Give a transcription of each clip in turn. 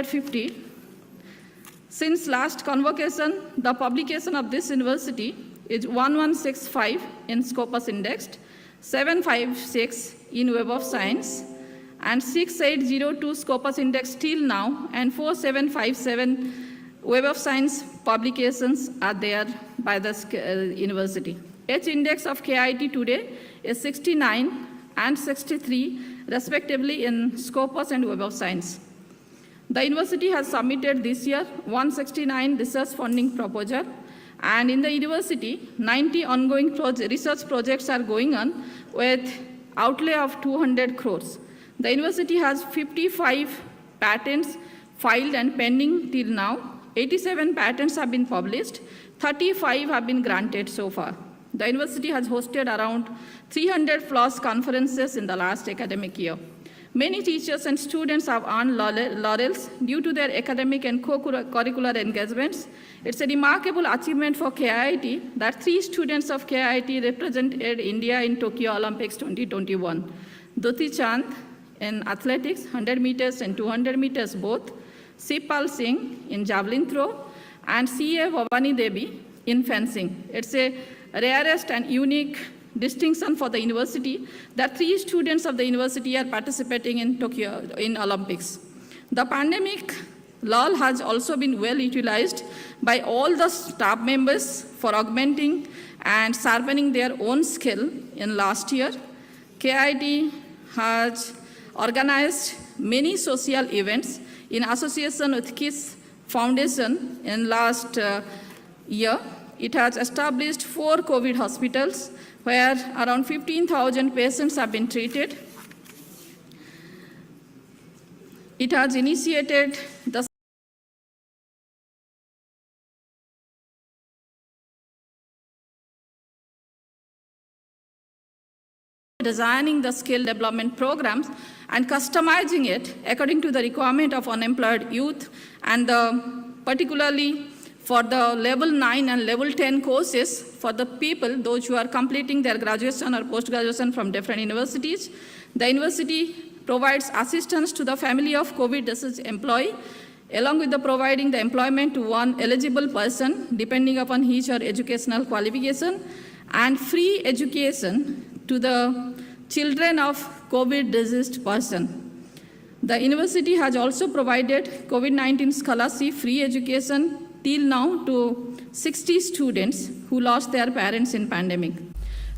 250. Since last convocation, the publication of this university is 1165 in Scopus Indexed, 756 in Web of Science, and 6802 Scopus Index till now, and 4757 Web of Science publications are there by the university. H index of KIIT today is 69 and 63 respectively in Scopus and Web of Science. The university has submitted this year 169 research funding proposal, and in the university 90 ongoing research projects are going on with outlay of 200 crores. The university has 55 patents filed and pending till now. 87 patents have been published, 35 have been granted so far. The university has hosted around 300 plus conferences in the last academic year. Many teachers and students have earned laurels due to their academic and co-curricular engagements. It's a remarkable achievement for KIIT that 3 students of KIIT represented India in Tokyo Olympics 2021. Duti Chand in athletics, 100 meters and 200 meters both, Sipal Singh in javelin throw, and C.A. Bhavani Devi in fencing. It's a rarest and unique distinction for the university that 3 students of the university are participating in Tokyo in Olympics. The pandemic lull has also been well utilized by all the staff members for augmenting and sharpening their own skill in last year. KIIT has organized many social events in association with KIIT Foundation in last year. It has established 4 COVID hospitals where around 15,000 patients have been treated. It has initiated the designing the skill development programs and customizing it according to the requirement of unemployed youth, and particularly for the level 9 and level 10 courses for the people, those who are completing their graduation or post-graduation from different universities. The university provides assistance to the family of COVID disease employee, along with providing the employment to one eligible person, depending upon his or educational qualification, and free education to the children of COVID diseased person. The university has also provided COVID-19 scholarship free education till now to 60 students who lost their parents in pandemic.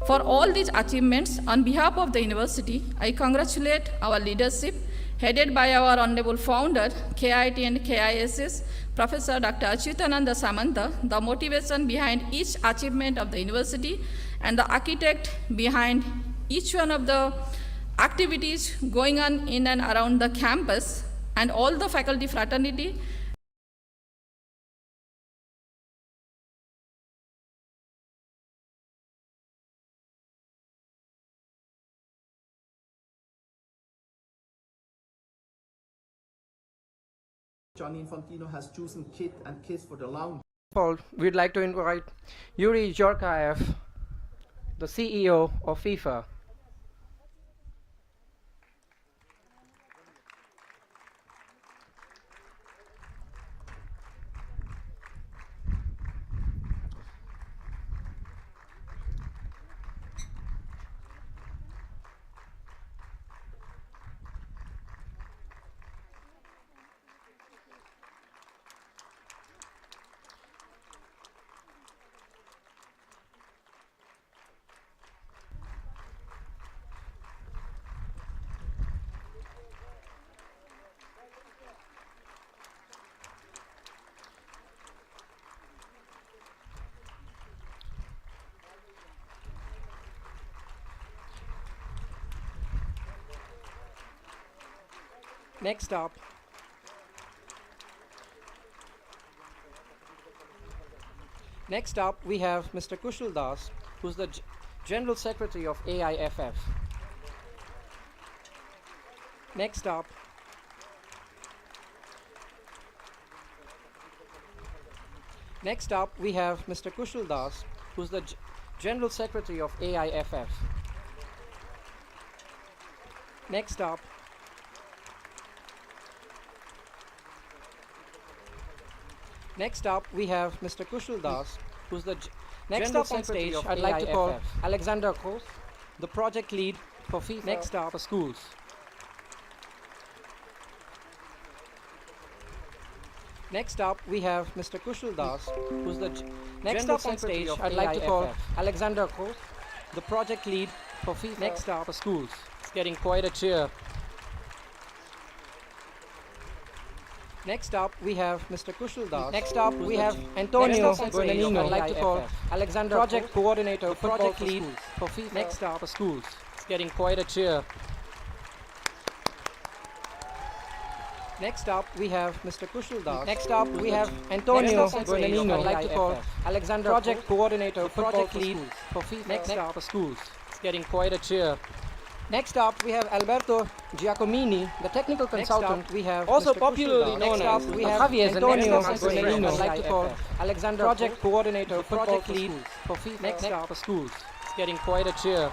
For all these achievements, on behalf of the university, I congratulate our leadership, headed by our honorable founder, KIIT and KISS, Professor Dr. Achyutananda Samanta, the motivation behind each achievement of the university, and the architect behind each one of the activities going on in and around the campus, and all the faculty fraternity. Gianni Infantino has chosen KIIT and KISS for the lounge. Paul, we'd like to invite Yuri Jorkaev, the CEO of FIFA. Next up, we have Mr. Kushal Das, who's the General Secretary of AIFF. Next up, we have Mr. Kushal Das, who's the General Secretary of AIFF. Next up, Next up, we have Mr. Kushal Das, who's the Next up on stage, I'd like to call Alexander Kos, the project lead for FIFA Next up for schools. Next up, we have Mr. Kushal Das, who's the Next up on stage, I'd like to call Alexander Kos, the project lead for FIFA Next up for schools. It's getting quite a cheer. Next up, we have Mr. Kushal Das. Next up, we have Antonio Guadagnino. I'd like to call Alexander project coordinator, project lead for FIFA Next up for schools. It's getting quite a cheer. Next up, we have Mr. Kushal Das. Next up, we have Antonio Guadagnino. I'd like to call Alexander project coordinator, project lead for FIFA Next up for schools. It's getting quite a cheer. Next up, we have Alberto Giacomini, the technical consultant. We have also Mr. popularly known as we have Antonio Guadagnino. I'd like to call Alexander project coordinator, project lead for FIFA Next up for schools. It's getting quite a cheer.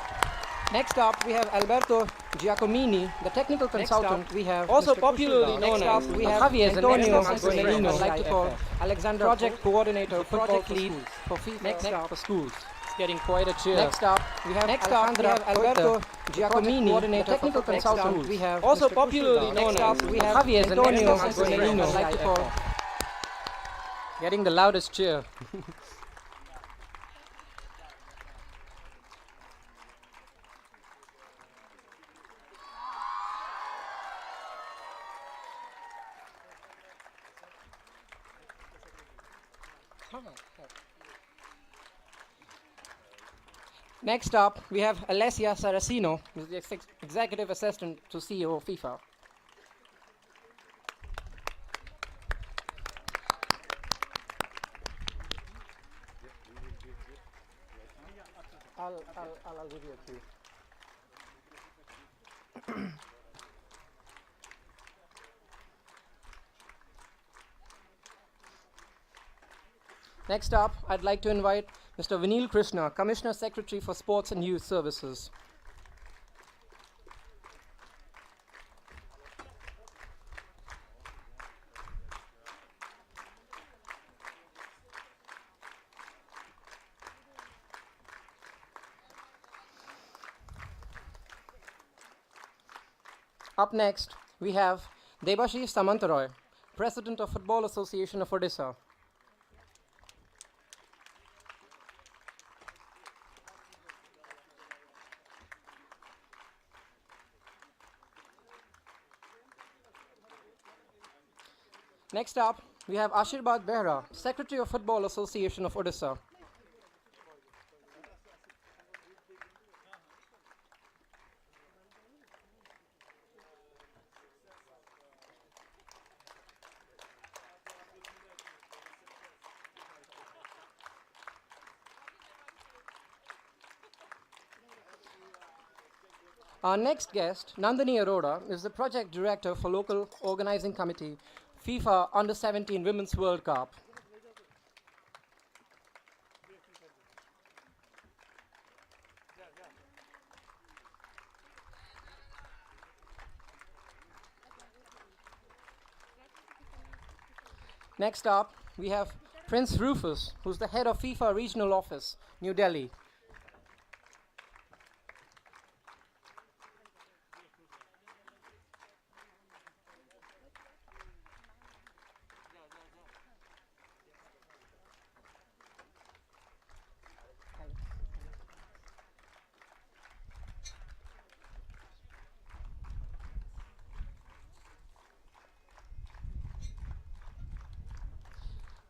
Next up, we have Alberto Giacomini, the technical consultant. We have also popularly known as we have Antonio Guadagnino. I'd like to call Alexander project coordinator, project lead for FIFA Next up for schools. Getting quite a cheer. Next up, we have Alberto Giacomini, coordinator, technical consultant. We have also popularly known as we have Antonio Guadagnino. I'd like to call getting the loudest cheer. Next up, we have Alessia Saracino, who's the executive assistant to CEO of FIFA. I'll give you a cue. Next up, I'd like to invite Mr. Vinil Krishna, Commissioner Secretary for Sports and Youth Services. Up next, we have Debashish Samantaroy, President of Football Association of Odisha. Next up, we have Ashirbad Behra, Secretary of Football Association of Odisha. Our next guest, Nandini Arora, is the Project Director for Local Organizing Committee, FIFA Under-17 Women's World Cup. Next up, we have Prince Rufus, who's the head of FIFA Regional Office, New Delhi.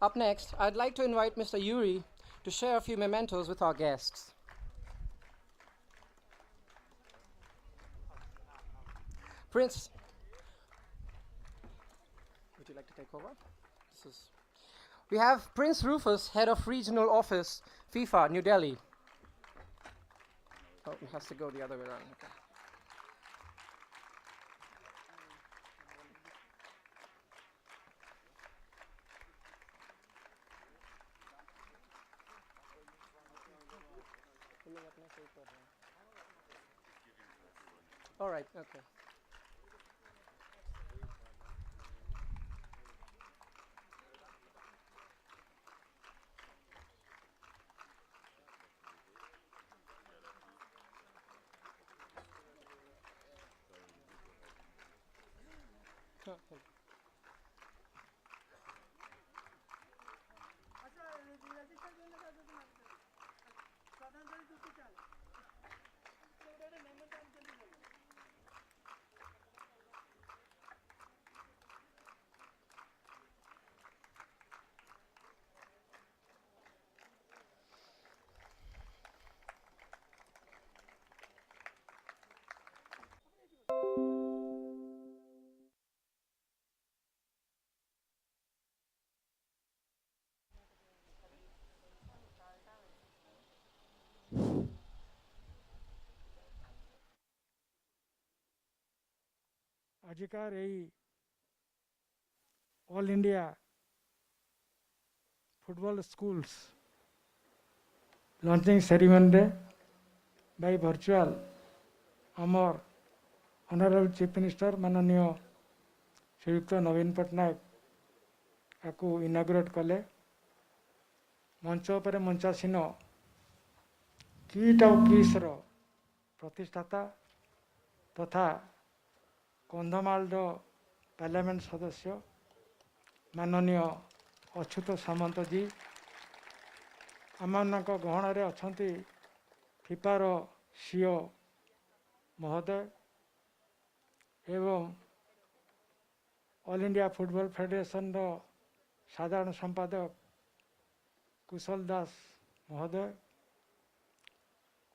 Up next, I'd like to invite Mr. Yuri to share a few mementos with our guests. Prince, would you like to take over? We have Prince Rufus, Head of Regional Office, FIFA, New Delhi. Oh, it has to go the other way around. Okay. All right, okay. ଆଜିକାର ଏଇ all India football schools launching ସେରିମନିରେ by virtual ଆମର honourable chief minister ମାନନୀୟ ଶ୍ରୀଯୁକ୍ତ ନବୀନ ପଟ୍ଟନାୟକ ତାକୁ inaugurate କଲେ। ମଞ୍ଚ ଉପରେ ମଞ୍ଚାସୀନ କିଟ୍ ଆଉ କିସ୍ର ପ୍ରତିଷ୍ଠାତା ତଥା କନ୍ଧମାଳର ପାର୍ଲାମେଣ୍ଟ ସଦସ୍ୟ ମାନନୀୟ ଅଚ୍ୟୁତ ସାମନ୍ତଜୀ, ଆମମାନଙ୍କ ଗହଣରେ ଅଛନ୍ତି ଫିଫାର ସିଓ ମହୋଦୟ ଏବଂ ଅଲ୍ ଇଣ୍ଡିଆ ଫୁଟବଲ ଫେଡେରେସନର ସାଧାରଣ ସମ୍ପାଦକ କୁଶଲ ଦାସ ମହୋଦୟ,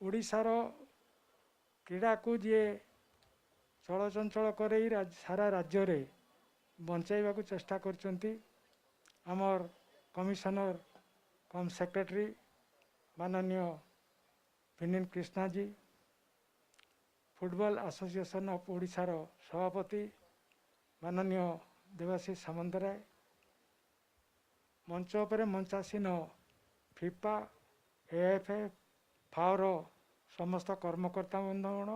ଓଡ଼ିଶାର କ୍ରୀଡ଼ାକୁ ଯିଏ ଚଳଚଞ୍ଚଳ କରେଇ ସାରା ରାଜ୍ୟରେ ବଞ୍ଚାଇବାକୁ ଚେଷ୍ଟା କରିଛନ୍ତି ଆମର କମିଶନର କମ୍ ସେକ୍ରେଟାରୀ ମାନନୀୟ ବିନିନ କୃଷ୍ଣାଜୀ, ଫୁଟବଲ ଆସୋସିଏସନ ଅଫ୍ ଓଡ଼ିଶାର ସଭାପତି ମାନନୀୟ ଦେବାଶିଷ ସାମନ୍ତରାୟ, ମଞ୍ଚ ଉପରେ ମଞ୍ଚାସୀନ ଫିଫା, AFF, FAOର ସମସ୍ତ କର୍ମକର୍ତ୍ତା ବନ୍ଧୁଗଣ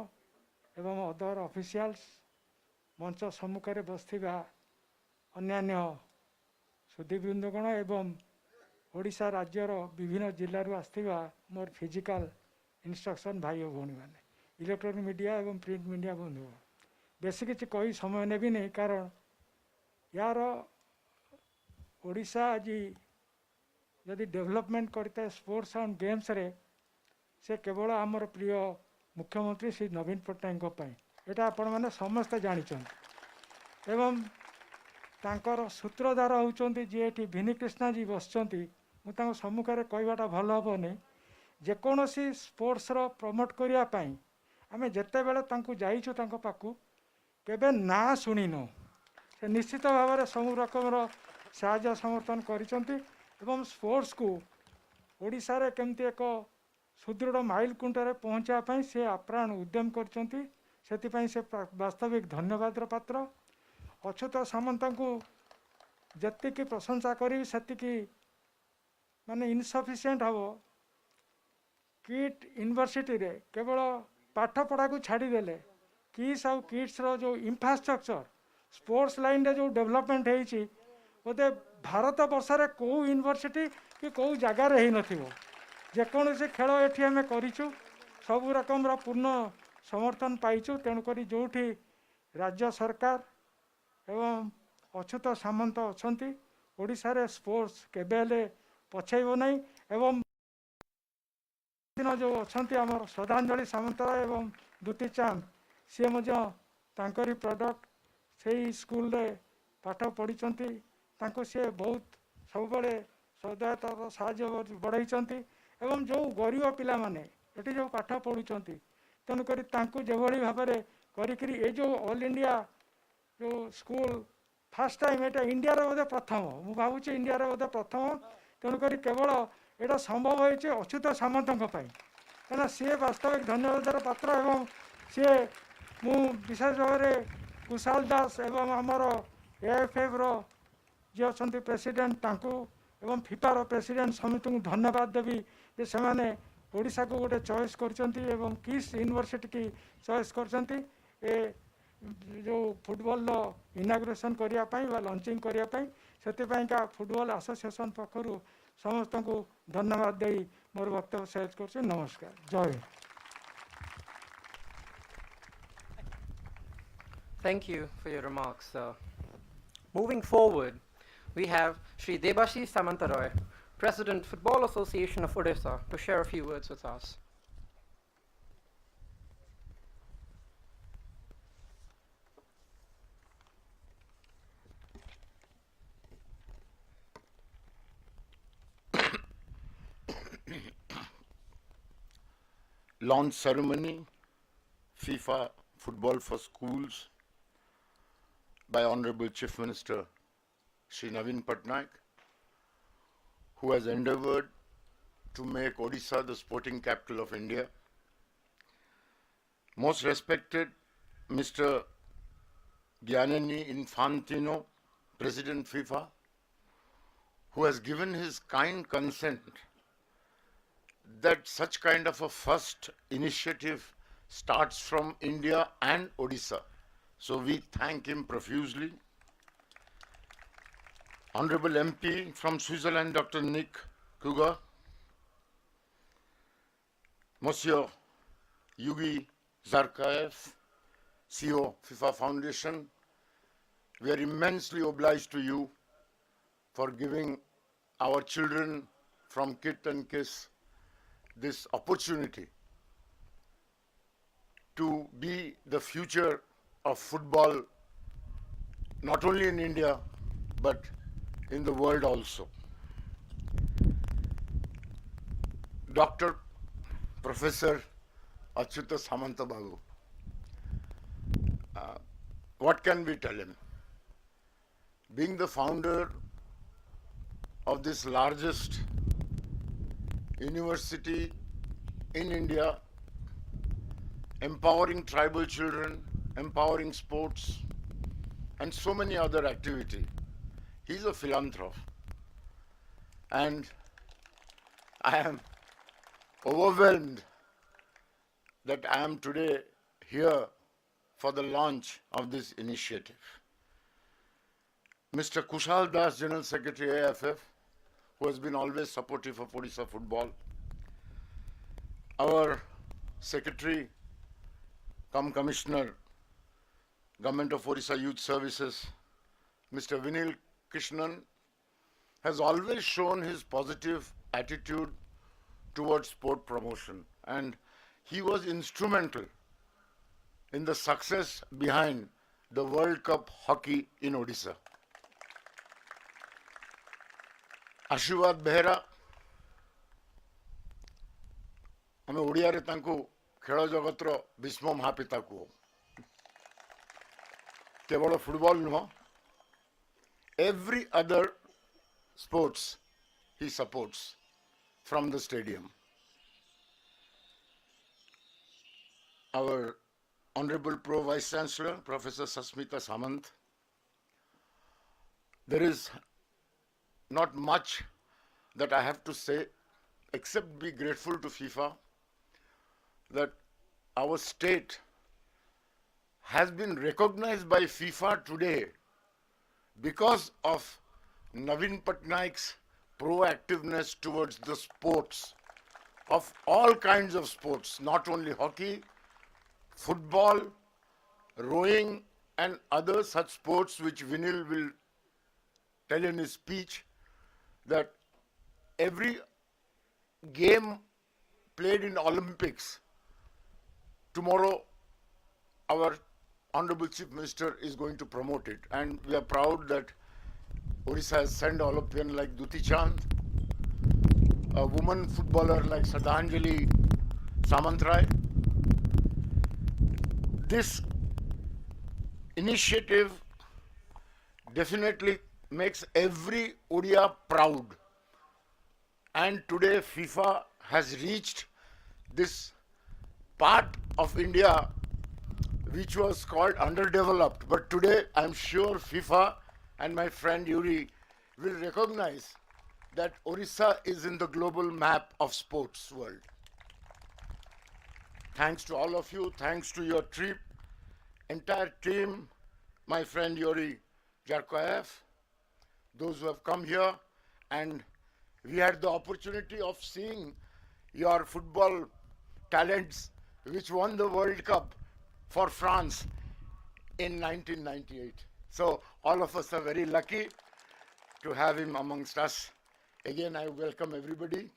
ଏବଂ ଅଦର ଅଫିସିଆଲ୍ସ, ମଞ୍ଚ ସମ୍ମୁଖରେ ବସିଥିବା ଅନ୍ୟାନ୍ୟ ସୁଧୀବୃନ୍ଦଗଣ ଏବଂ ଓଡ଼ିଶା ରାଜ୍ୟର ବିଭିନ୍ନ ଜିଲ୍ଲାରୁ ଆସିଥିବା ମୋର ଫିଜିକାଲ ଇନଷ୍ଟ୍ରକ୍ସନ୍ ଭାଇ ଓ ଭଉଣୀମାନେ, ଇଲେକ୍ଟ୍ରୋନିକ୍ ମିଡ଼ିଆ ଏବଂ ପ୍ରିଣ୍ଟ ମିଡ଼ିଆ ବନ୍ଧୁଗଣ, ବେଶୀ କିଛି କହି ସମୟ ନେବି ନାହିଁ କାରଣ ୟାର ଓଡ଼ିଶା ଆଜି ଯଦି ଡେଭଲପମେଣ୍ଟ କରିଥାଏ ସ୍ପୋର୍ଟସ୍ ଆଣ୍ଡ ଗେମ୍ସରେ ସେ କେବଳ ଆମର ପ୍ରିୟ ମୁଖ୍ୟମନ୍ତ୍ରୀ ଶ୍ରୀ ନବୀନ ପଟ୍ଟନାୟକଙ୍କ ପାଇଁ, ଏଇଟା ଆପଣମାନେ ସମସ୍ତେ ଜାଣିଛନ୍ତି ଏବଂ ତାଙ୍କର ସୂତ୍ରଧାର ହେଉଛନ୍ତି ଯିଏ ଏଠି ଭିନି କୃଷ୍ଣାଜୀ ବସିଛନ୍ତି। ମୁଁ ତାଙ୍କ ସମ୍ମୁଖରେ କହିବାଟା ଭଲ ହେବନି। ଯେକୌଣସି ସ୍ପୋର୍ଟସର ପ୍ରମୋଟ କରିବା ପାଇଁ ଆମେ ଯେତେବେଳେ ତାଙ୍କୁ ଯାଇଛୁ ତାଙ୍କ ପାଖକୁ କେବେ ନାଁ ଶୁଣିନୁ, ସେ ନିଶ୍ଚିତ ଭାବରେ ସବୁ ରକମର ସାହାଯ୍ୟ ସମର୍ଥନ କରିଛନ୍ତି ଏବଂ ସ୍ପୋର୍ଟସକୁ ଓଡ଼ିଶାରେ କେମିତି ଏକ ସୁଦୃଢ଼ ମାଇଲ ଖୁଣ୍ଟରେ ପହଞ୍ଚାଇବା ପାଇଁ ସେ ଆପ୍ରାଣ ଉଦ୍ୟମ କରିଛନ୍ତି, ସେଥିପାଇଁ ସେ ବାସ୍ତବିକ ଧନ୍ୟବାଦର ପାତ୍ର। ଅଚ୍ୟୁତ ସାମନ୍ତଙ୍କୁ ଯେତିକି ପ୍ରଶଂସା କରିବି ସେତିକି ମାନେ ଇନସଫିସିଏଣ୍ଟ ହେବ। କିଟ୍ ୟୁନିଭର୍ସିଟିରେ କେବଳ ପାଠପଢ଼ାକୁ ଛାଡ଼ିଦେଲେ କିସ୍ ଆଉ କିଟ୍ସର ଯେଉଁ ଇନଫ୍ରାଷ୍ଟ୍ରକ୍ଚର ସ୍ପୋର୍ଟସ୍ ଲାଇନରେ ଯେଉଁ ଡେଭଲପମେଣ୍ଟ ହେଇଛି ବୋଧେ ଭାରତ ବର୍ଷରେ କେଉଁ ୟୁନିଭର୍ସିଟି କି କେଉଁ ଜାଗାରେ ହେଇନଥିବ। ଯେକୌଣସି ଖେଳ ଏଠି ଆମେ କରିଛୁ ସବୁ ରକମର ପୂର୍ଣ୍ଣ ସମର୍ଥନ ପାଇଛୁ। ତେଣୁକରି ଯେଉଁଠି ରାଜ୍ୟ ସରକାର ଏବଂ ଅଚ୍ୟୁତ ସାମନ୍ତ ଅଛନ୍ତି ଓଡ଼ିଶାରେ ସ୍ପୋର୍ଟସ୍ କେବେ ହେଲେ ପଛେଇବ ନାହିଁ ଏବଂ ଦିନ ଯେଉଁ ଅଛନ୍ତି ଆମର ଶ୍ରଦ୍ଧାଞ୍ଜଳି ସାମନ୍ତରାୟ ଏବଂ ଦୁତି ଚାନ୍ଦ ସିଏ ମଧ୍ୟ ତାଙ୍କରି ପ୍ରଡ଼କ୍ଟ ସେଇ ସ୍କୁଲରେ ପାଠ ପଢ଼ିଛନ୍ତି, ତାଙ୍କୁ ସିଏ ବହୁତ ସବୁବେଳେ ସଦାୟତାର ସାହାଯ୍ୟ ବଢ଼େଇଛନ୍ତି ଏବଂ ଯେଉଁ ଗରିବ ପିଲାମାନେ ଏଠି ଯେଉଁ ପାଠ ପଢ଼ୁଛନ୍ତି ତେଣୁକରି ତାଙ୍କୁ ଯେଭଳି ଭାବରେ କରିକିରି ଏ ଯେଉଁ ଅଲ୍ ଇଣ୍ଡିଆ ଯେଉଁ ସ୍କୁଲ ଫାର୍ଷ୍ଟ ଟାଇମ୍ ଏଇଟା ଇଣ୍ଡିଆରେ ବୋଧେ ପ୍ରଥମ, ମୁଁ ଭାବୁଛି ଇଣ୍ଡିଆରେ ବୋଧେ ପ୍ରଥମ। ତେଣୁକରି କେବଳ ଏଇଟା ସମ୍ଭବ ହୋଇଛି ଅଚ୍ୟୁତ ସାମନ୍ତଙ୍କ ପାଇଁ, କାରଣ ସିଏ ବାସ୍ତବିକ ଧନ୍ୟବାଦର ପାତ୍ର ଏବଂ ସିଏ ମୁଁ ବିଶେଷ ଭାବରେ କୁଶାଲ ଦାସ ଏବଂ ଆମର AFFର ଯିଏ ଅଛନ୍ତି ପ୍ରେସିଡେଣ୍ଟ ତାଙ୍କୁ ଏବଂ ଫିଫାର ପ୍ରେସିଡେଣ୍ଟ ସମିତିଙ୍କୁ ଧନ୍ୟବାଦ ଦେବି ଯେ ସେମାନେ ଓଡ଼ିଶାକୁ ଗୋଟେ ଚଏସ୍ କରିଛନ୍ତି ଏବଂ କିସ୍ ୟୁନିଭର୍ସିଟି କି ଚଏସ୍ କରିଛନ୍ତି ଏ ଯେଉଁ ଫୁଟବଲର ଇନାଗୁରେସନ୍ କରିବା ପାଇଁ ବା ଲଞ୍ଚିଂ କରିବା ପାଇଁ। ସେଥିପାଇଁକା ଫୁଟବଲ ଆସୋସିଏସନ୍ ପକ୍ଷରୁ ସମସ୍ତଙ୍କୁ ଧନ୍ୟବାଦ ଦେଇ ମୋର ବକ୍ତବ୍ୟ ଶେଷ କରୁଛି। ନମସ୍କାର, ଜୟ Hind. Thank you for your remarks, sir. Moving forward, we have Sri Debashish Samantaroy, President, Football Association of Odisha, to share a few words with us. Launch ceremony, FIFA Football for Schools by Honorable Chief Minister Shri Naveen Patnaik, who has endeavored to make Odisha the sporting capital of India. Most respected Mr. Gianni Infantino, President FIFA, who has given his kind consent that such kind of a first initiative starts from India and Odisha. So we thank him profusely. Honorable MP from Switzerland, Dr. Nick Kuga, Monsieur Yugi Zarkaev, CEO, FIFA Foundation, we are immensely obliged to you for giving our children from KIIT and KISS this opportunity to be the future of football, not only in India, but in the world also. Dr. Professor Achyuta Samanta Babu, what can we tell him? Being the founder of this largest university in India, empowering tribal children, empowering sports, and so many other activities. He's a philanthropist. And I am overwhelmed that I am today here for the launch of this initiative. Mr. Kushal Das, General Secretary AFF, who has been always supportive of Odisha football. Our Secretary, cum Commissioner, Government of Odisha Youth Services, Mr. Vinil Krishnan, has always shown his positive attitude towards sport promotion, and he was instrumental in the success behind the World Cup hockey in Odisha. आशीर्वाद बेहरा आम ओडिया खेल जगतर भीष्म महापिता को केवल football नुह every other sports he supports from the stadium. Our Honorable Pro Vice Chancellor, Professor Sasmita Samant, there is not much that I have to say except be grateful to FIFA that our state has been recognized by FIFA today because of Naveen Patnaik's proactiveness towards the sports of all kinds of sports, not only hockey, football, rowing, and other such sports which Vinil will tell in his speech, that every game played in Olympics, tomorrow our Honorable Chief Minister is going to promote it, and we are proud that Odisha has sent Olympian like Duti Chand, a woman footballer like Shraddhanjali Samantrai. This initiative definitely makes every Odia proud, and today FIFA has reached this part of India which was called underdeveloped, but today I'm sure FIFA and my friend Yuri will recognize that Odisha is in the global map of sports world. Thanks to all of you, thanks to your trip, entire team, my friend Yuri Jarkoev, those who have come here, and we had the opportunity of seeing your football talents which won the World Cup for France in 1998. So all of us are very lucky to have him amongst us. Again, I welcome everybody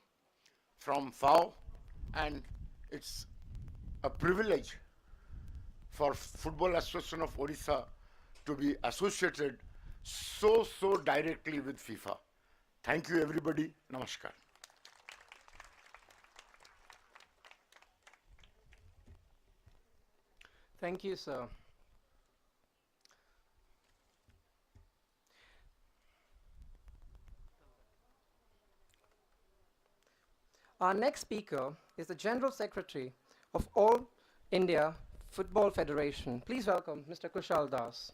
from FAO, and it's a privilege for Football Association of Odisha to be associated so directly with FIFA. Thank you, everybody. Namaskar. Thank you, sir. Our next speaker is the General Secretary of All India Football Federation. Please welcome Mr. Kushal Das.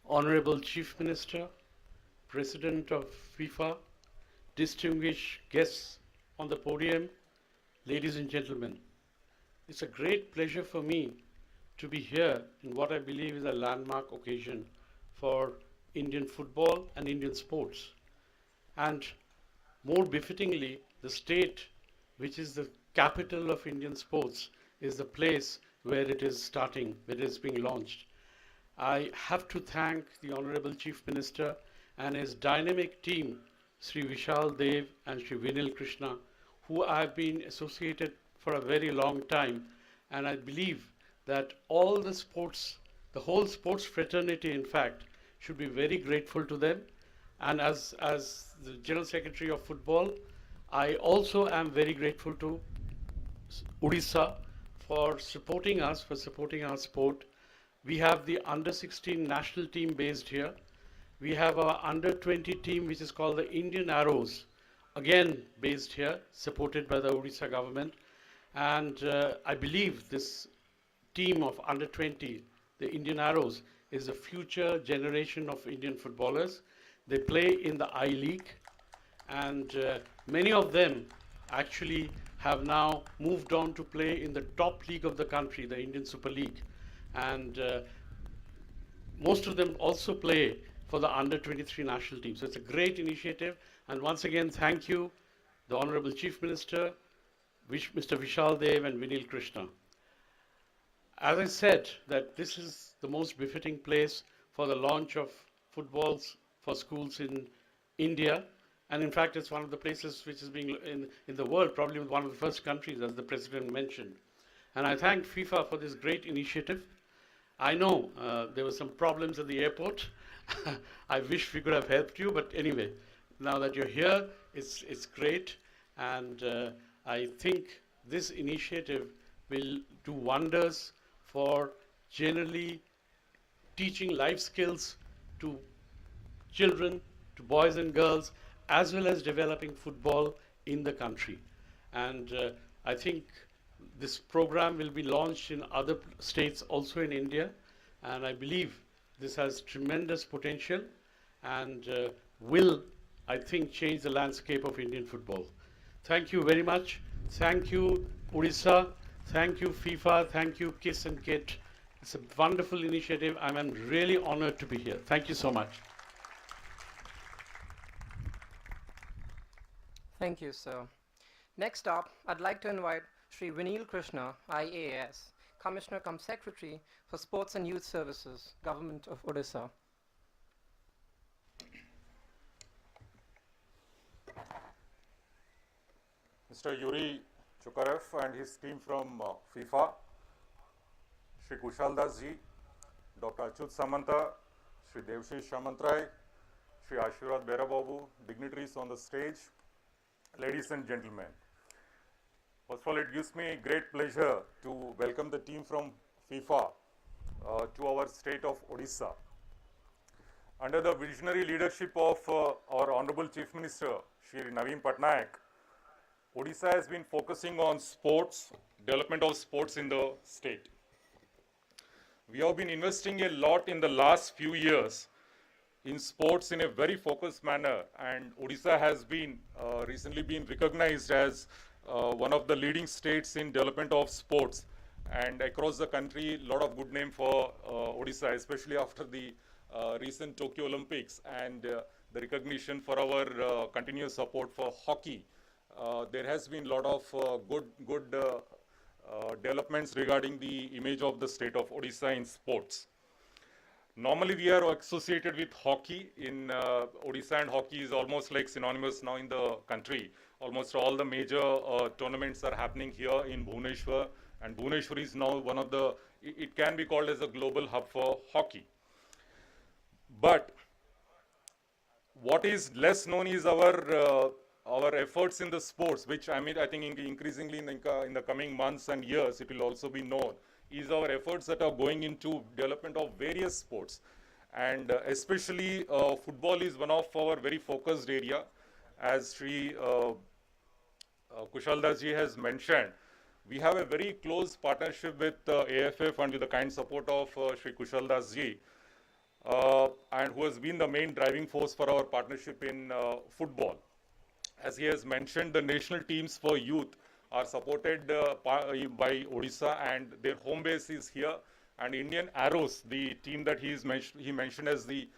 Honorable Chief Minister, President of FIFA, distinguished guests on the podium, ladies and gentlemen. It's a great pleasure for me to be here in what I believe is a landmark occasion for Indian football and Indian sports. And more befittingly, the state, which is the capital of Indian sports, is the place where it is starting, where it is being launched. I have to thank the Honorable Chief Minister and his dynamic team, Sri Vishal Dev and Sri Vinil Krishna, who I have been associated for a very long time. And I believe that all the sports, the whole sports fraternity, in fact, should be very grateful to them. And as the General Secretary of Football, I also am very grateful to Odisha for supporting us, for supporting our sport. We have the under-16 national team based here. We have our under-20 team, which is called the Indian Arrows, again based here, supported by the Odisha government. And I believe this team of under-20, the Indian Arrows, is the future generation of Indian footballers. They play in the I-League, and many of them actually have now moved on to play in the top league of the country, the Indian Super League. And most of them also play for the under-23 national team. So it's a great initiative. And once again, thank you, the Honorable Chief Minister, Mr. Vishal Dev and Vinil Krishna. As I said, that this is the most befitting place for the launch of footballs for schools in India. And in fact, it's one of the places which is being in the world, probably one of the first countries, as the President mentioned. And I thank FIFA for this great initiative. I know there were some problems at the airport. I wish we could have helped you, but anyway, now that you're here, it's great. And I think this initiative will do wonders for generally teaching life skills to children, to boys and girls, as well as developing football in the country. And I think this program will be launched in other states also in India, and I believe this has tremendous potential and will, I think, change the landscape of Indian football. Thank you very much. Thank you, Odisha. Thank you, FIFA. Thank you, KIIT and KIIT. It's a wonderful initiative. I'm really honored to be here. Thank you so much. Thank you, sir. Next up, I'd like to invite Sri Vinil Krishna, IAS, Commissioner cum Secretary for Sports and Youth Services, Government of Odisha. Mr. Yuri Chukarev and his team from FIFA, Shri Kushal Das ji, Dr. Achyut Samanta, Shri Devshish Samantrai, Shri Ashirwad Berababu, dignitaries on the stage, ladies and gentlemen. First of all, it gives me great pleasure to welcome the team from FIFA to our state of Odisha. Under the visionary leadership of our Honorable Chief Minister, Shri Naveen Patnaik, Odisha has been focusing on sports, development of sports in the state. We have been investing a lot in the last few years in sports in a very focused manner, and Odisha has been recently been recognized as one of the leading states in development of sports, and across the country, a lot of good name for Odisha, especially after the recent Tokyo Olympics and the recognition for our continuous support for hockey. There has been a lot of good developments regarding the image of the state of Odisha in sports. Normally, we are associated with hockey. In Odisha, and hockey is almost like synonymous now in the country. Almost all the major tournaments are happening here in Bhubaneswar, and Bhubaneswar is now one of the, it can be called as a global hub for hockey. But what is less known is our efforts in the sports, which I think increasingly in the coming months and years, it will also be known, is our efforts that are going into development of various sports. And especially football is one of our very focused area. As Sri Kushaldas ji has mentioned, we have a very close partnership with AFF and with the kind support of Sri Kushaldas ji, and who has been the main driving force for our partnership in football. As he has mentioned, the national teams for youth are supported by Odisha, and their home base is here. And Indian Arrows, the team that he mentioned as the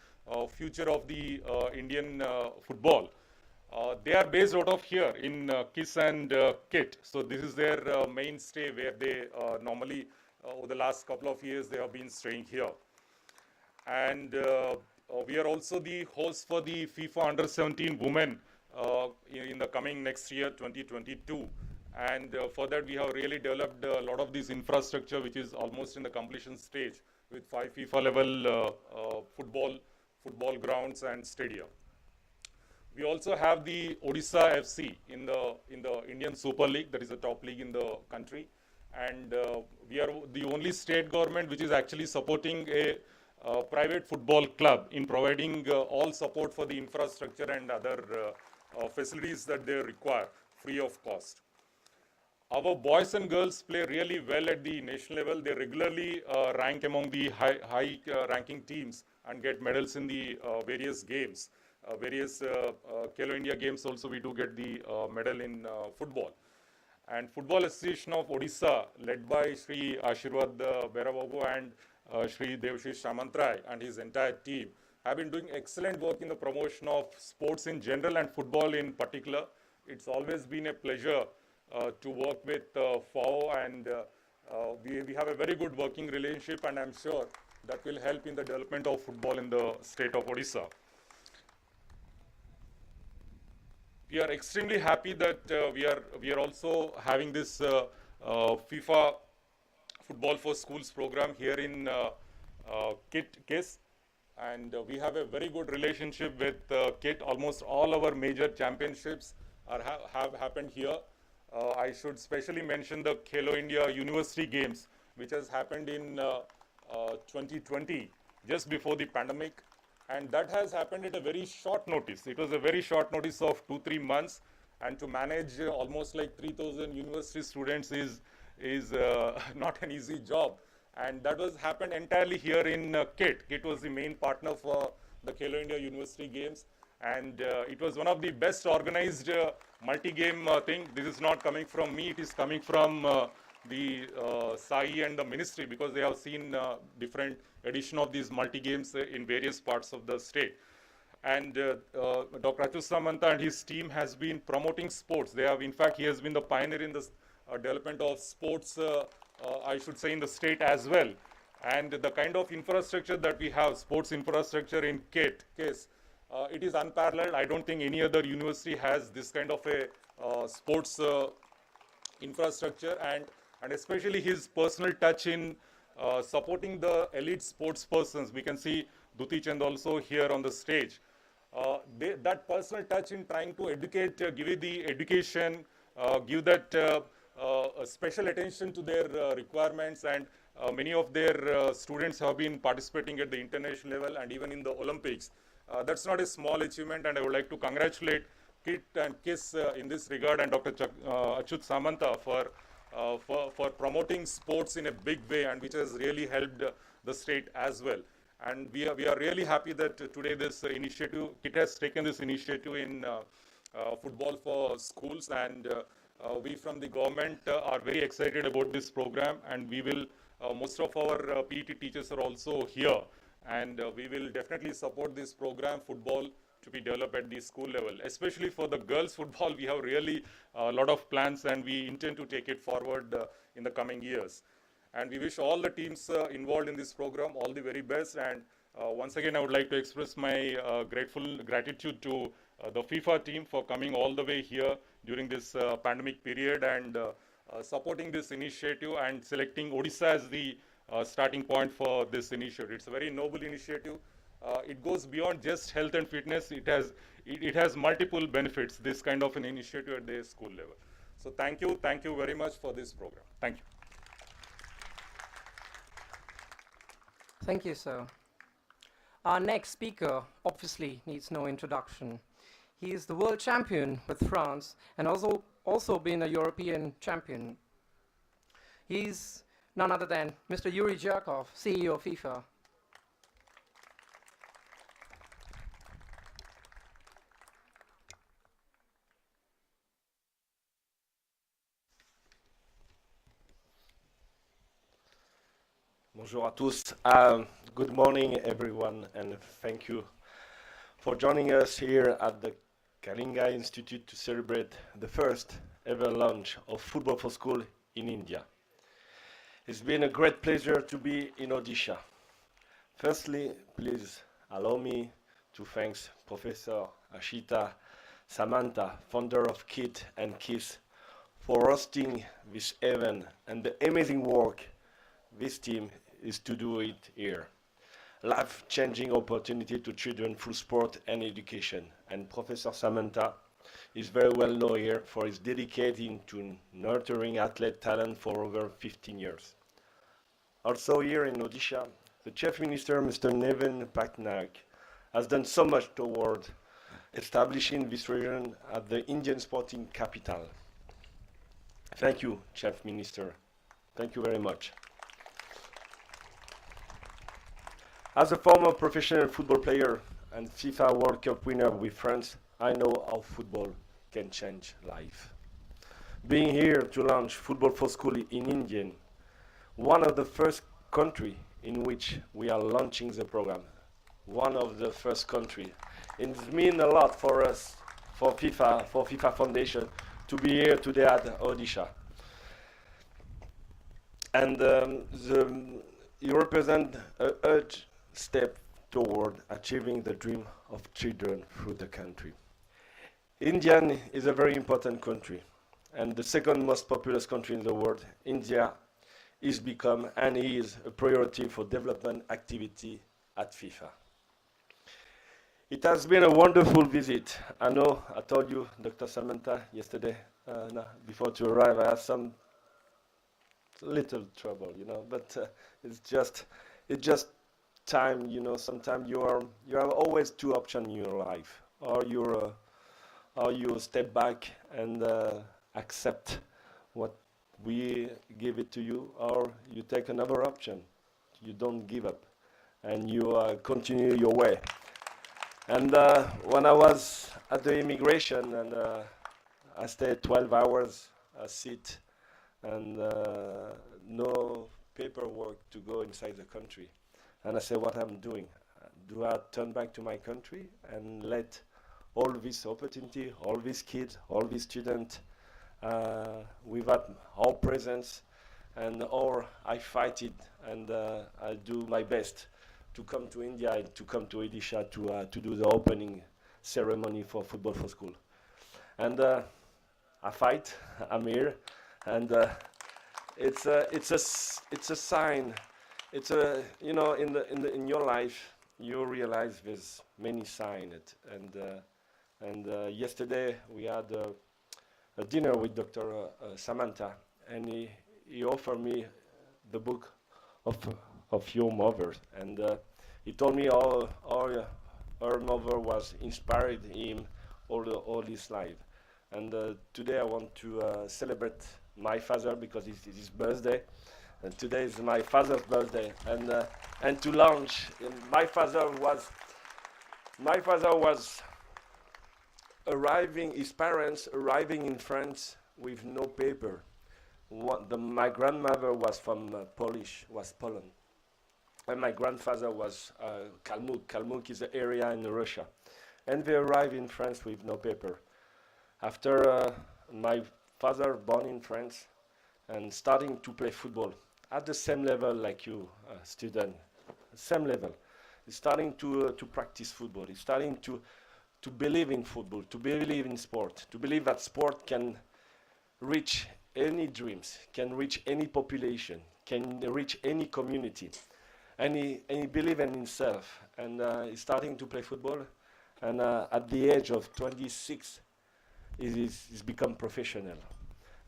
future of the Indian football, they are based out of here in KIIT and KIIT. So this is their mainstay, where they normally, over the last couple of years, they have been staying here. And we are also the host for the FIFA Under-17 Women in the coming next year, 2022. And for that, we have really developed a lot of this infrastructure, which is almost in the completion stage, with 5 FIFA level football grounds and stadium. We also have the Odisha FC in the Indian Super League, that is the top league in the country. And we are the only state government which is actually supporting a private football club in providing all support for the infrastructure and other facilities that they require free of cost. Our boys and girls play really well at the national level. They regularly rank among the high ranking teams and get medals in the various games. Various KIIT India games also we do get the medal in football. And Football Association of Odisha, led by Sri Ashirwad Berababu and Sri Devshish Samantrai and his entire team, have been doing excellent work in the promotion of sports in general and football in particular. It's always been a pleasure to work with FAO, and we have a very good working relationship, and I'm sure that will help in the development of football in the state of Odisha. We are extremely happy that we are also having this FIFA Football for Schools program here in KIIT, and we have a very good relationship with KIIT. Almost all our major championships have happened here. I should specially mention the KIIT India University Games, which has happened in 2020, just before the pandemic. And that has happened at a very short notice. It was a very short notice of 2-3 months, and to manage almost like 3,000 university students is not an easy job. And that was happened entirely here in KIIT. KIIT was the main partner for the KIIT India University Games, and it was one of the best organized multi-game thing. This is not coming from me, it is coming from the SAI and the ministry, because they have seen different edition of these multi-games in various parts of the state. And Dr. Achut Samanta and his team has been promoting sports. They have, in fact, he has been the pioneer in the development of sports, I should say, in the state as well. And the kind of infrastructure that we have, sports infrastructure in KIIT case, it is unparalleled. I don't think any other university has this kind of a sports infrastructure, and especially his personal touch in supporting the elite sports persons. We can see Duti Chand also here on the stage. That personal touch in trying to educate, give it the education, give that special attention to their requirements, and many of their students have been participating at the international level and even in the Olympics. That's not a small achievement, and I would like to congratulate KIIT and KISS in this regard, and Dr. Achut Samanta for promoting sports in a big way, and which has really helped the state as well. And we are really happy that today this initiative, KIIT has taken this initiative in football for schools, and we from the government are very excited about this program, and we will, most of our PET teachers are also here, and we will definitely support this program, football to be developed at the school level. Especially for the girls football, we have really a lot of plans, and we intend to take it forward in the coming years. And we wish all the teams involved in this program all the very best. And once again, I would like to express my gratitude to the FIFA team for coming all the way here during this pandemic period and supporting this initiative and selecting Odisha as the starting point for this initiative. It's a very noble initiative. It goes beyond just health and fitness. It has multiple benefits, this kind of an initiative at the school level. So thank you very much for this program. Thank you. Thank you, sir. Our next speaker obviously needs no introduction. He is the world champion with France and also been a European champion. He's none other than Mr. Yuri Zhirkov, CEO of FIFA. Bonjour à tous. Good morning, everyone, and thank you for joining us here at the Kalinga Institute to celebrate the first ever launch of Football for School in India. It's been a great pleasure to be in Odisha. Firstly, please allow me to thank Professor Ashita Samantha, founder of KIIT and KISS, for hosting this event and the amazing work this team is to do it here. Life-changing opportunity to children through sport and education. And Professor Samantha is very well known here for his dedicating to nurturing athlete talent for over 15 years. Also here in Odisha, the Chief Minister, Mr. Navin Patnaik, has done so much toward establishing this region as the Indian sporting capital. Thank you, Chief Minister. Thank you very much. As a former professional football player and FIFA World Cup winner with France, I know how football can change life. Being here to launch Football for School in India, one of the first country in which we are launching the program, one of the first country. It means a lot for us, for FIFA Foundation, to be here today at Odisha. And you represent a huge step toward achieving the dream of children through the country. India is a very important country, and the second most populous country in the world. India is become and is a priority for development activity at FIFA. It has been a wonderful visit. I know I told you, Dr. Samantha, yesterday, before to arrive, I had some little trouble, but it's just time, sometimes you have always two options in your life, or you step back and accept what we give it to you, or you take another option. You don't give up, and you continue your way. And when I was at the immigration, and I stayed 12 hours, sit, and no paperwork to go inside the country. And I said, what I'm doing? Do I turn back to my country and let all this opportunity, all these kids, all these students, without our presence, or I fight it and I do my best to come to India and to come to Odisha to do the opening ceremony for Football for School. And I fight. I'm here, and it's a sign. It's in your life you realize there's many signs, and yesterday we had a dinner with Dr. Samantha, and he offered me the book of your mother, and he told me how her mother was inspired him all his life. And today I want to celebrate my father because it's his birthday. And today is my father's birthday, and to launch, my father was arriving, his parents arriving in France with no paper. My grandmother was from Poland, and my grandfather was Kalmuk. Kalmuk is an area in Russia, and they arrive in France with no paper. After my father born in France and starting to play football at the same level like you, student, same level. He's starting to practice football. He's starting to believe in football, to believe in sport, to believe that sport can reach any dreams, can reach any population, can reach any community. And he believes in himself. And he's starting to play football. And at the age of 26, he's become professional.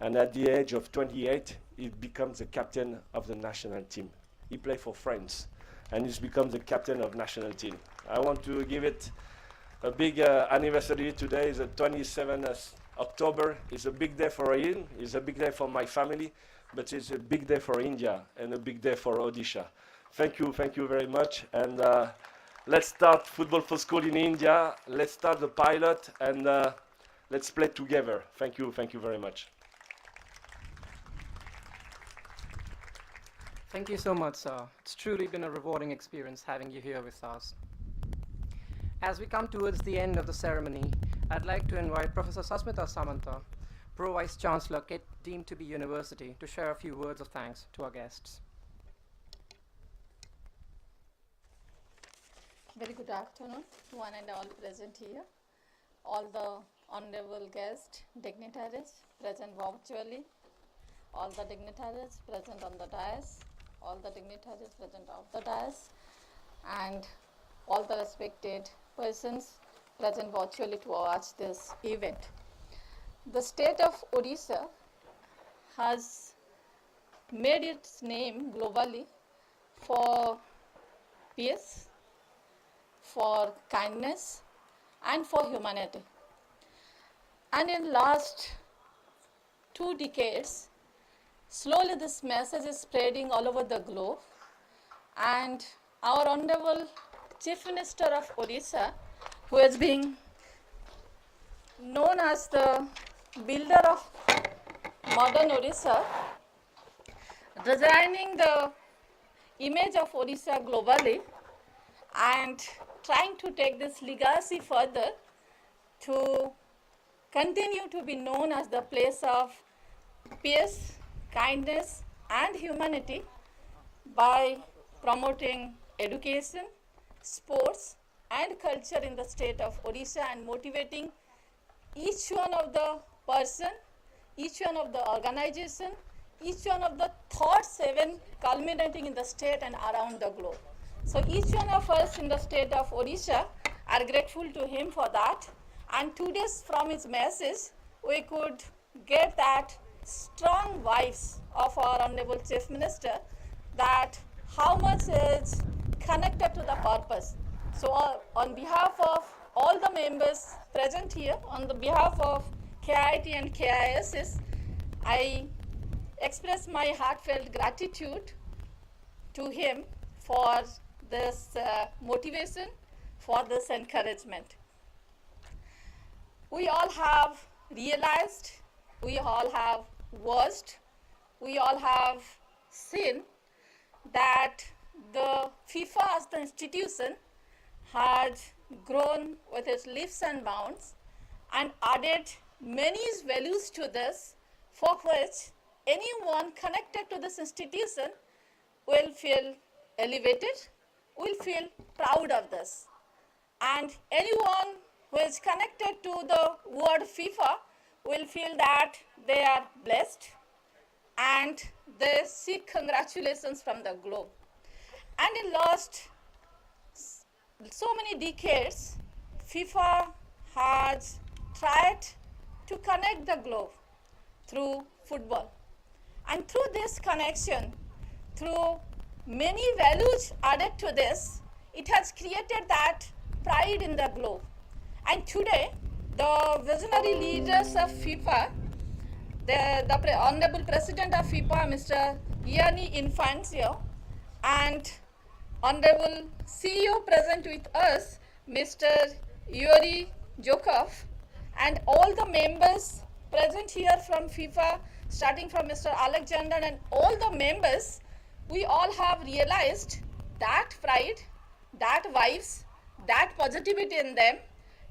And at the age of 28, he becomes the captain of the national team. He plays for France, and he's become the captain of national team. I want to give it a big anniversary today. Is the 27th of October. It's a big day for him. It's a big day for my family, but it's a big day for India and a big day for Odisha. Thank you very much. And let's start Football for School in India. Let's start the pilot, and let's play together. Thank you very much. Thank you so much, sir. It's truly been a rewarding experience having you here with us. As we come towards the end of the ceremony, I'd like to invite Professor Sasmita Samanta, Pro Vice Chancellor, KIIT deemed to be University, to share a few words of thanks to our guests. Very good afternoon to one and all present here. All the honorable guests, dignitaries present virtually, all the dignitaries present on the dais, all the dignitaries present off the dais, and all the respected persons present virtually to watch this event. The state of Odisha has made its name globally for peace, for kindness, and for humanity. And in last 2 decades, slowly this message is spreading all over the globe, and our Honorable Chief Minister of Odisha, who has been known as the builder of modern Odisha, designing the image of Odisha globally and trying to take this legacy further to continue to be known as the place of peace, kindness, and humanity by promoting education, sports, and culture in the state of Odisha, and motivating each one of the person, each one of the organization, each one of the thoughts even culminating in the state and around the globe. So each one of us in the state of Odisha are grateful to him for that, and 2 days from his message we could get that strong vibes of our Honorable Chief Minister, that how much is connected to the purpose. So on behalf of all the members present here, on the behalf of KIIT and KISS, I express my heartfelt gratitude to him for this motivation, for this encouragement. We all have realized, we all have watched, we all have seen that the FIFA as the institution had grown with its leaps and bounds and added many values to this, for which anyone connected to this institution will feel elevated, will feel proud of this. And anyone who is connected to the word FIFA will feel that they are blessed and they seek congratulations from the globe. And in last so many decades, FIFA has tried to connect the globe through football. And through this connection, through many values added to this, it has created that pride in the globe. And today, the visionary leaders of FIFA, the Honorable President of FIFA, Mr. Gianni Infantino, and Honorable CEO present with us, Mr. Yuri Jokov, and all the members present here from FIFA, starting from Mr. Alexander and all the members, we all have realized that pride, that vibes, that positivity in them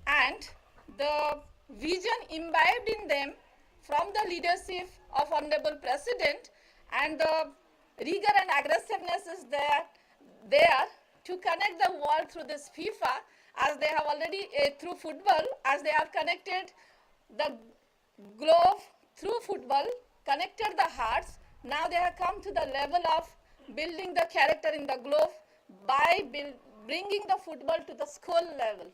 and the vision imbibed in them from the leadership of Honorable President, and the rigor and aggressiveness is there to connect the world through this FIFA, as they have already, through football, as they have connected the globe through football, connected the hearts. Now they have come to the level of building the character in the globe by bringing the football to the school level.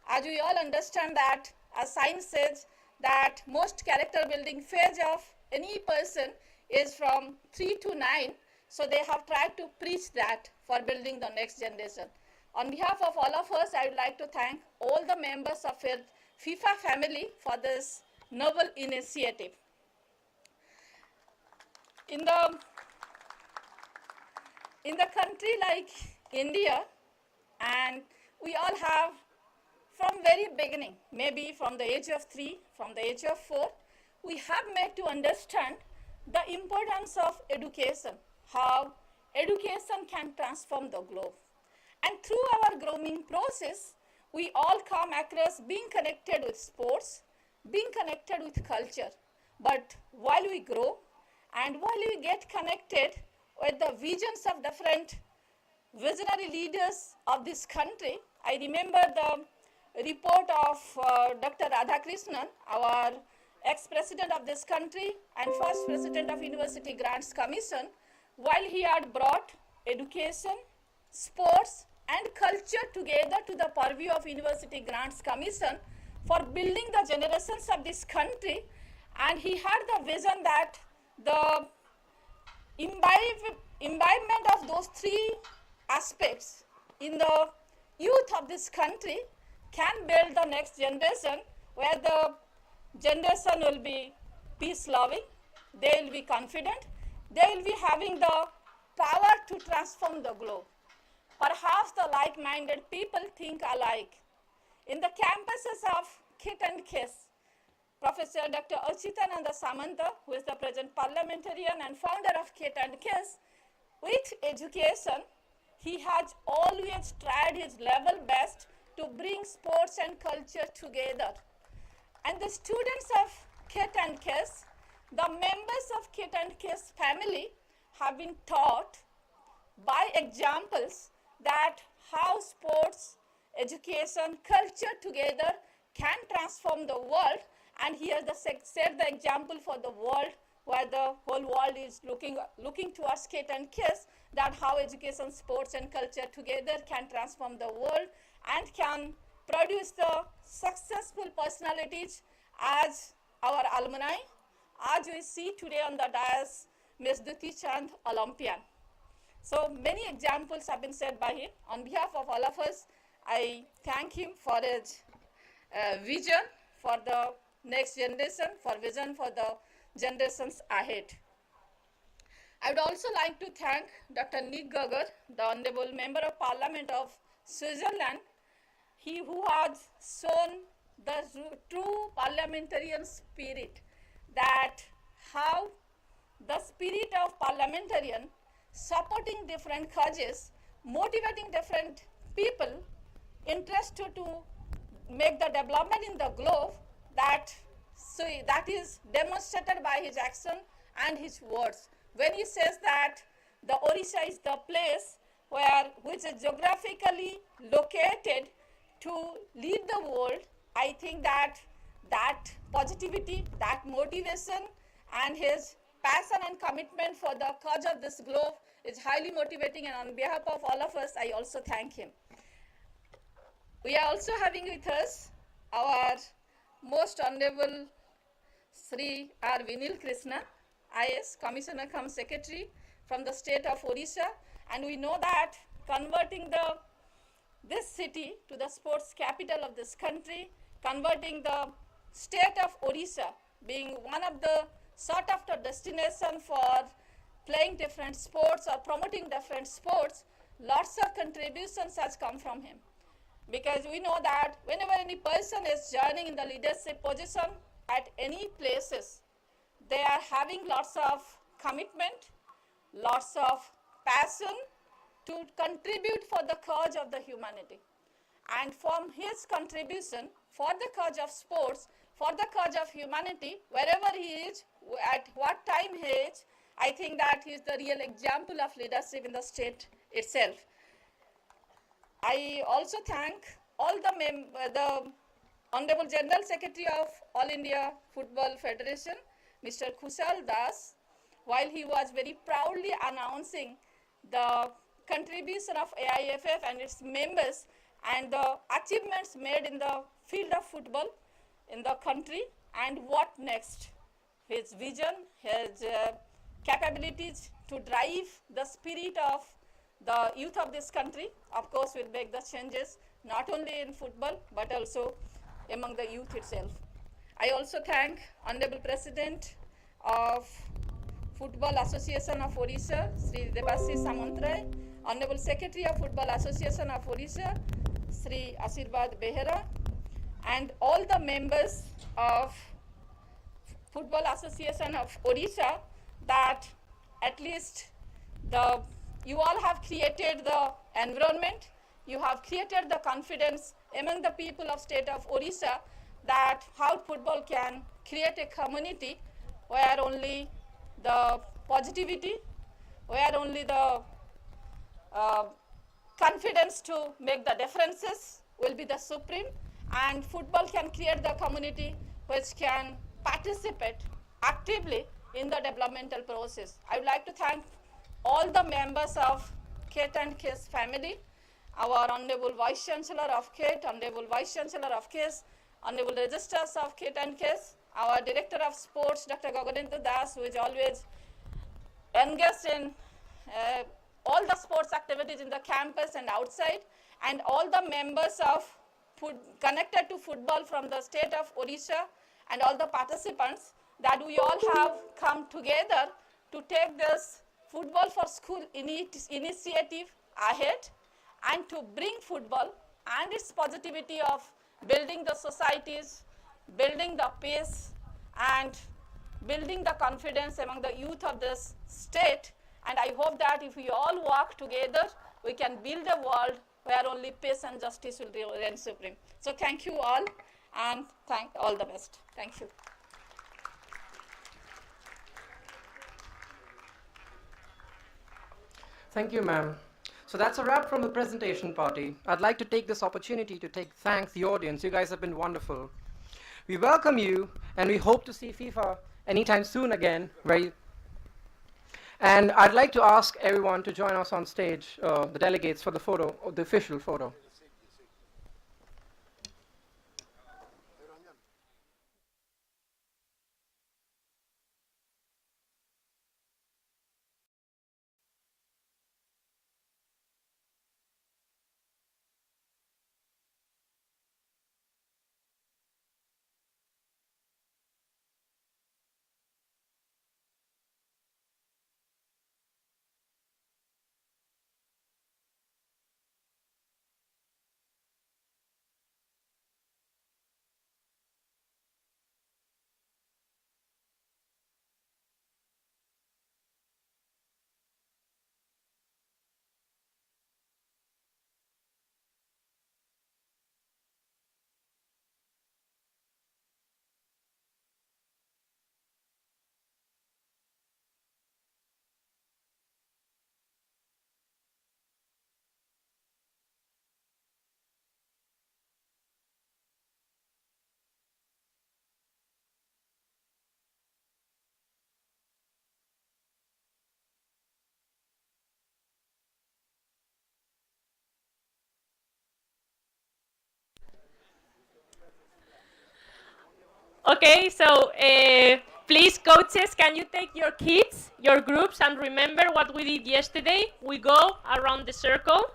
As we all understand that, as science says, that most character building phase of any person is from 3 to 9. So they have tried to preach that for building the next generation. On behalf of all of us, I would like to thank all the members of FIFA family for this noble initiative. In the country like India, and we all have from very beginning, maybe from the age of 3, from the age of 4, we have made to understand the importance of education, how education can transform the globe. And through our grooming process, we all come across being connected with sports, being connected with culture. But while we grow and while we get connected with the visions of different visionary leaders of this country, I remember the report of Dr. Radhakrishnan, our ex-president of this country and first president of University Grants Commission, while he had brought education, sports and culture together to the purview of University Grants Commission for building the generations of this country. And he had the vision that the imbibement of those 3 aspects in the youth of this country can build the next generation, where the generation will be peace-loving, they will be confident, they will be having the power to transform the globe. Perhaps the like-minded people think alike. In the campuses of KIIT and KIIS, Professor Dr. Achitananda Samanta, who is the present parliamentarian and founder of KIIT and KIIS, with education, he has always tried his level best to bring sports and culture together. And the students of KIIT and KIIS, the members of KIIT and KIIS family have been taught by examples that how sports, education, culture together can transform the world. And here set the example for the world, where the whole world is looking towards KIIT and KIIS, that how education, sports and culture together can transform the world and can produce the successful personalities as our alumni, as we see today on the dais, Ms. Duti Chand, Olympian. So many examples have been said by him. On behalf of all of us, I thank him for his vision for the next generation, for vision for the generations ahead. I would also like to thank Dr. Nick Gagar, the Honorable Member of Parliament of Switzerland, he who has shown the true parliamentarian spirit, that how the spirit of parliamentarian supporting different causes, motivating different people interested to make the development in the globe, that is demonstrated by his action and his words. When he says that the Odisha is the place which is geographically located to lead the world, I think that positivity, that motivation and his passion and commitment for the cause of this globe is highly motivating, and on behalf of all of us, I also thank him. We are also having with us our most honorable Sri R. Vinil Krishna, IS, Commissioner cum Secretary from the state of Odisha, and we know that converting this city to the sports capital of this country, converting the state of Odisha being one of the sought after destination for playing different sports or promoting different sports, lots of contributions has come from him. Because we know that whenever any person is joining in the leadership position at any places, they are having lots of commitment, lots of passion to contribute for the cause of the humanity. And from his contribution, for the cause of sports, for the cause of humanity, wherever he is, at what time he is. I think that he is the real example of leadership in the state itself. I also thank all the Honorable General Secretary of All India Football Federation, Mr. Kushal Das, while he was very proudly announcing the contribution of AIFF and its members and the achievements made in the field of football in the country and what next. His vision, his capabilities to drive the spirit of the youth of this country, of course, will make the changes not only in football but also among the youth itself. I also thank Honorable President of Football Association of Odisha, Sri Devashish Samantray, Honorable Secretary of Football Association of Odisha, Sri Ashirbad Behera, and all the members of Football Association of Odisha, that at least you all have created the environment, you have created the confidence among the people of state of Odisha that how football can create a community where only the positivity, where only the confidence to make the differences will be the supreme, and football can create the community which can participate actively in the developmental process. I would like to thank all the members of KIIT and KIIS family, our Honorable Vice Chancellor of KIIT, Honorable Vice Chancellor of KIIS, Honorable Registrars of KIIT and KIIS, our Director of Sports, Dr. Gaganendra Das, who is always engaged in all the sports activities in the campus and outside, and all the members of connected to football from the state of Odisha, and all the participants, that we all have come together to take this football for school initiative ahead and to bring football and its positivity of building the societies, building the peace, and building the confidence among the youth of this state. And I hope that if we all work together, we can build a world where only peace and justice will reign supreme. So thank you all, and thank all the best. Thank you. Thank you, ma'am. So that's a wrap from the presentation party. I'd like to take this opportunity to thank the audience. You guys have been wonderful. We welcome you, and we hope to see FIFA anytime soon again. And I'd like to ask everyone to join us on stage, the delegates, for the photo, the official photo. Okay, so please, coaches, can you take your kids, your groups, and remember what we did yesterday? We go around the circle,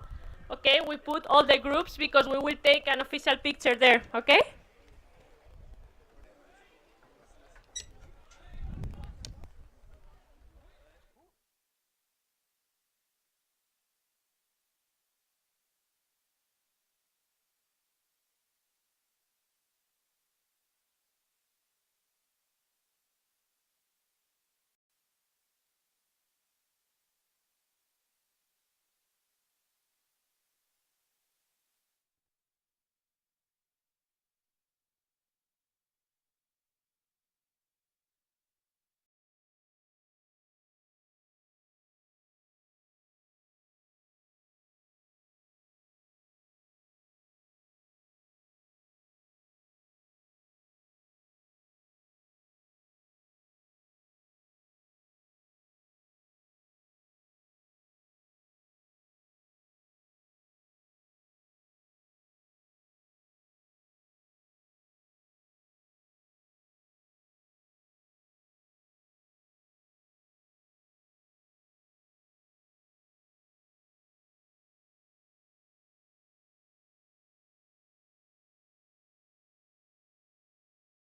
okay? We put all the groups because we will take an official picture there, okay?